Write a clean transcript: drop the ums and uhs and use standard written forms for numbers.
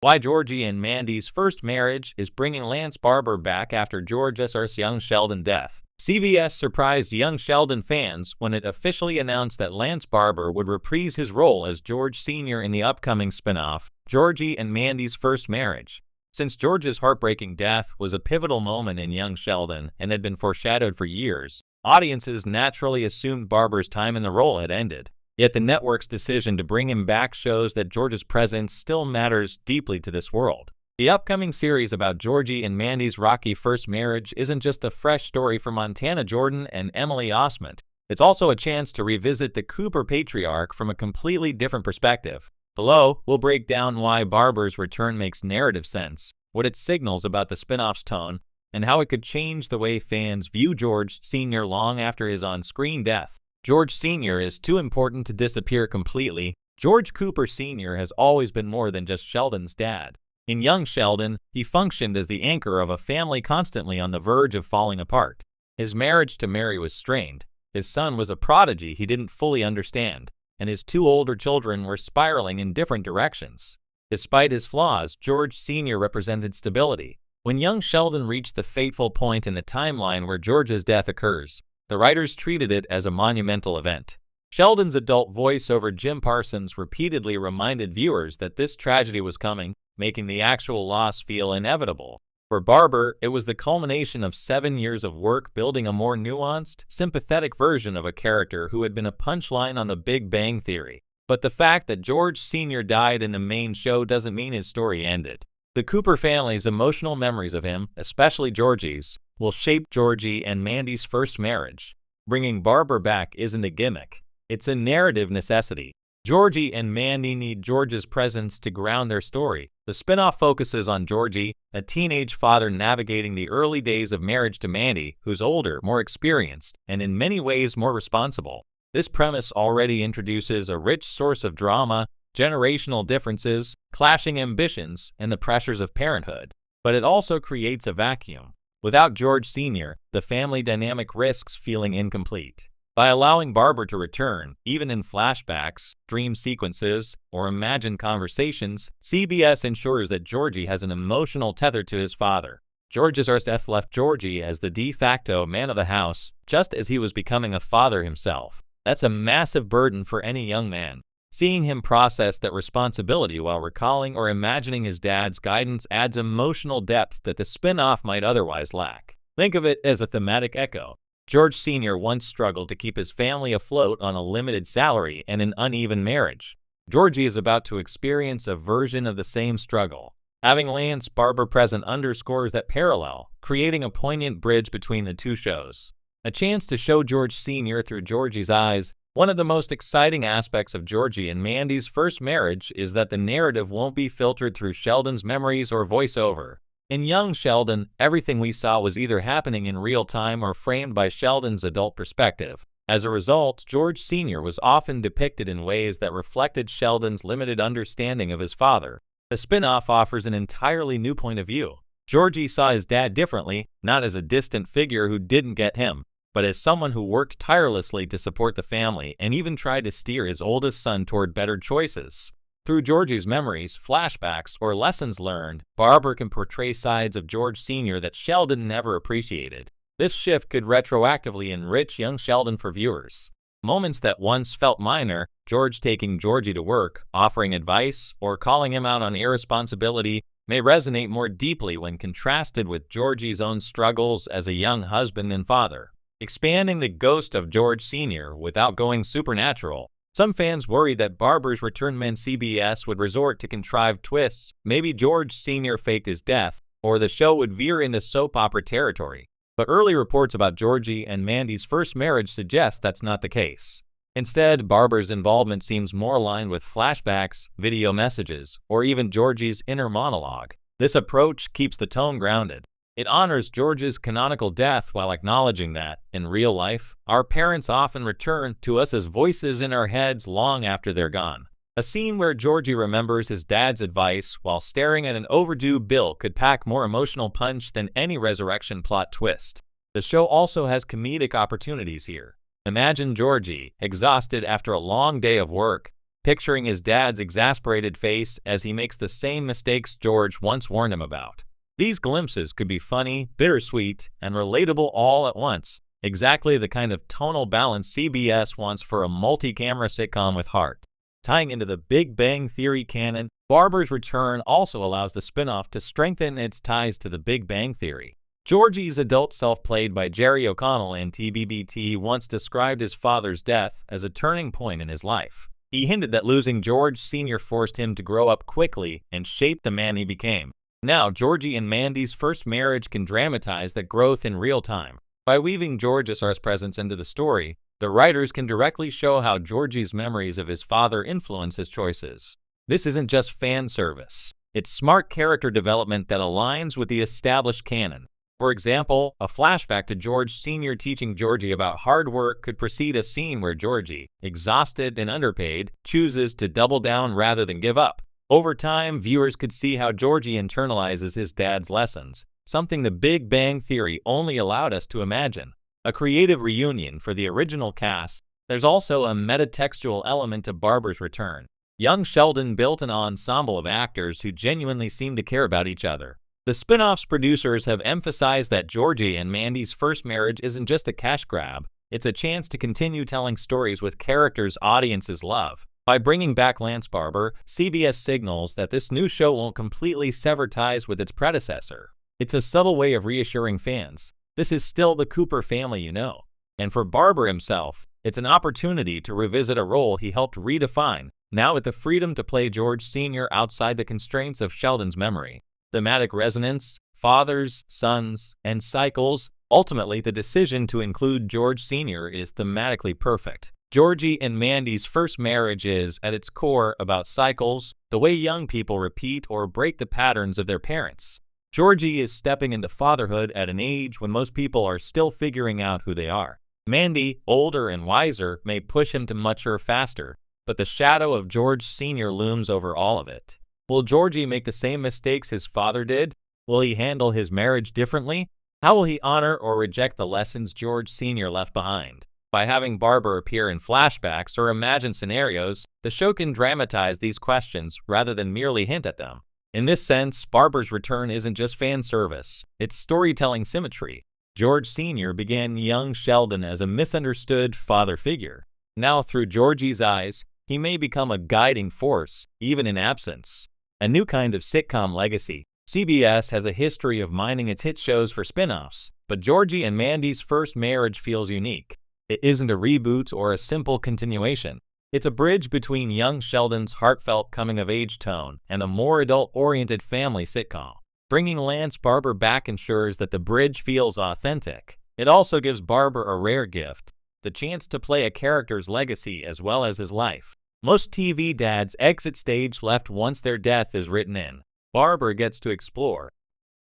Why Georgie and Mandy's first marriage is bringing Lance Barber back after George's young Sheldon death. CBS surprised young Sheldon fans when it officially announced that Lance Barber would reprise his role as George Sr. in the upcoming spin-off, Georgie and Mandy's First Marriage. Since George's heartbreaking death was a pivotal moment in young Sheldon and had been foreshadowed for years, audiences naturally assumed Barber's time in the role had ended. Yet the network's decision to bring him back shows that George's presence still matters deeply to this world. The upcoming series about Georgie and Mandy's rocky first marriage isn't just a fresh story for Montana Jordan and Emily Osment. It's also a chance to revisit the Cooper patriarch from a completely different perspective. Below, we'll break down why Barber's return makes narrative sense, what it signals about the spin-off's tone, and how it could change the way fans view George Sr. long after his on-screen death. George Sr. is too important to disappear completely. George Cooper Sr. has always been more than just Sheldon's dad. In young Sheldon, he functioned as the anchor of a family constantly on the verge of falling apart. His marriage to Mary was strained, his son was a prodigy he didn't fully understand, and his two older children were spiraling in different directions. Despite his flaws, George Sr. represented stability. When young Sheldon reached the fateful point in the timeline where George's death occurs, the writers treated it as a monumental event. Sheldon's adult voice over Jim Parsons repeatedly reminded viewers that this tragedy was coming, making the actual loss feel inevitable. For Barber, it was the culmination of 7 years of work building a more nuanced, sympathetic version of a character who had been a punchline on The Big Bang Theory. But the fact that George Sr. died in the main show doesn't mean his story ended. The Cooper family's emotional memories of him, especially Georgie's, will shape Georgie and Mandy's first marriage. Bringing Barber back isn't a gimmick. It's a narrative necessity. Georgie and Mandy need George's presence to ground their story. The spin-off focuses on Georgie, a teenage father navigating the early days of marriage to Mandy, who's older, more experienced, and in many ways more responsible. This premise already introduces a rich source of drama, generational differences, clashing ambitions, and the pressures of parenthood. But it also creates a vacuum. Without George Sr., the family dynamic risks feeling incomplete. By allowing Barber to return, even in flashbacks, dream sequences, or imagined conversations, CBS ensures that Georgie has an emotional tether to his father. George's death left Georgie as the de facto man of the house, just as he was becoming a father himself. That's a massive burden for any young man. Seeing him process that responsibility while recalling or imagining his dad's guidance adds emotional depth that the spin-off might otherwise lack. Think of it as a thematic echo. George Sr. once struggled to keep his family afloat on a limited salary and an uneven marriage. Georgie is about to experience a version of the same struggle. Having Lance Barber present underscores that parallel, creating a poignant bridge between the two shows. A chance to show George Sr. through Georgie's eyes. One of the most exciting aspects of Georgie and Mandy's first marriage is that the narrative won't be filtered through Sheldon's memories or voiceover. In young Sheldon, everything we saw was either happening in real time or framed by Sheldon's adult perspective. As a result, George Sr. was often depicted in ways that reflected Sheldon's limited understanding of his father. The spin-off offers an entirely new point of view. Georgie saw his dad differently, not as a distant figure who didn't get him, but as someone who worked tirelessly to support the family and even tried to steer his oldest son toward better choices. Through Georgie's memories, flashbacks, or lessons learned, Barber can portray sides of George Sr. that Sheldon never appreciated. This shift could retroactively enrich young Sheldon for viewers. Moments that once felt minor, George taking Georgie to work, offering advice, or calling him out on irresponsibility, may resonate more deeply when contrasted with Georgie's own struggles as a young husband and father. Expanding the ghost of George Sr. without going supernatural. Some fans worry that Barber's return meant CBS would resort to contrived twists, maybe George Sr. faked his death, or the show would veer into soap opera territory. But early reports about Georgie and Mandy's first marriage suggest that's not the case. Instead, Barber's involvement seems more aligned with flashbacks, video messages, or even Georgie's inner monologue. This approach keeps the tone grounded. It honors George's canonical death while acknowledging that, in real life, our parents often return to us as voices in our heads long after they're gone. A scene where Georgie remembers his dad's advice while staring at an overdue bill could pack more emotional punch than any resurrection plot twist. The show also has comedic opportunities here. Imagine Georgie, exhausted after a long day of work, picturing his dad's exasperated face as he makes the same mistakes George once warned him about. These glimpses could be funny, bittersweet, and relatable all at once, exactly the kind of tonal balance CBS wants for a multi-camera sitcom with heart. Tying into the Big Bang Theory canon, Barber's return also allows the spin-off to strengthen its ties to the Big Bang Theory. Georgie's adult self, played by Jerry O'Connell in TBBT, once described his father's death as a turning point in his life. He hinted that losing George Sr. forced him to grow up quickly and shape the man he became. Now, Georgie and Mandy's first marriage can dramatize that growth in real time. By weaving George's presence into the story, the writers can directly show how Georgie's memories of his father influence his choices. This isn't just fan service. It's smart character development that aligns with the established canon. For example, a flashback to George Sr. teaching Georgie about hard work could precede a scene where Georgie, exhausted and underpaid, chooses to double down rather than give up. Over time, viewers could see how Georgie internalizes his dad's lessons, something the Big Bang Theory only allowed us to imagine. A creative reunion for the original cast. There's also a metatextual element to Barber's return. Young Sheldon built an ensemble of actors who genuinely seem to care about each other. The spin-off's producers have emphasized that Georgie and Mandy's first marriage isn't just a cash grab, it's a chance to continue telling stories with characters audiences love. By bringing back Lance Barber, CBS signals that this new show won't completely sever ties with its predecessor. It's a subtle way of reassuring fans. This is still the Cooper family you know. And for Barber himself, it's an opportunity to revisit a role he helped redefine, now with the freedom to play George Sr. outside the constraints of Sheldon's memory. Thematic resonance, fathers, sons, and cycles. Ultimately, the decision to include George Sr. is thematically perfect. Georgie and Mandy's first marriage is, at its core, about cycles, the way young people repeat or break the patterns of their parents. Georgie is stepping into fatherhood at an age when most people are still figuring out who they are. Mandy, older and wiser, may push him to mature faster, but the shadow of George Sr. looms over all of it. Will Georgie make the same mistakes his father did? Will he handle his marriage differently? How will he honor or reject the lessons George Sr. left behind? By having Barber appear in flashbacks or imagine scenarios, the show can dramatize these questions rather than merely hint at them. In this sense, Barber's return isn't just fan service, it's storytelling symmetry. George Sr. began young Sheldon as a misunderstood father figure. Now, through Georgie's eyes, he may become a guiding force, even in absence. A new kind of sitcom legacy. CBS has a history of mining its hit shows for spin-offs, but Georgie and Mandy's first marriage feels unique. It isn't a reboot or a simple continuation. It's a bridge between young Sheldon's heartfelt coming-of-age tone and a more adult-oriented family sitcom. Bringing Lance Barber back ensures that the bridge feels authentic. It also gives Barber a rare gift, the chance to play a character's legacy as well as his life. Most TV dads exit stage left once their death is written in. Barber gets to explore,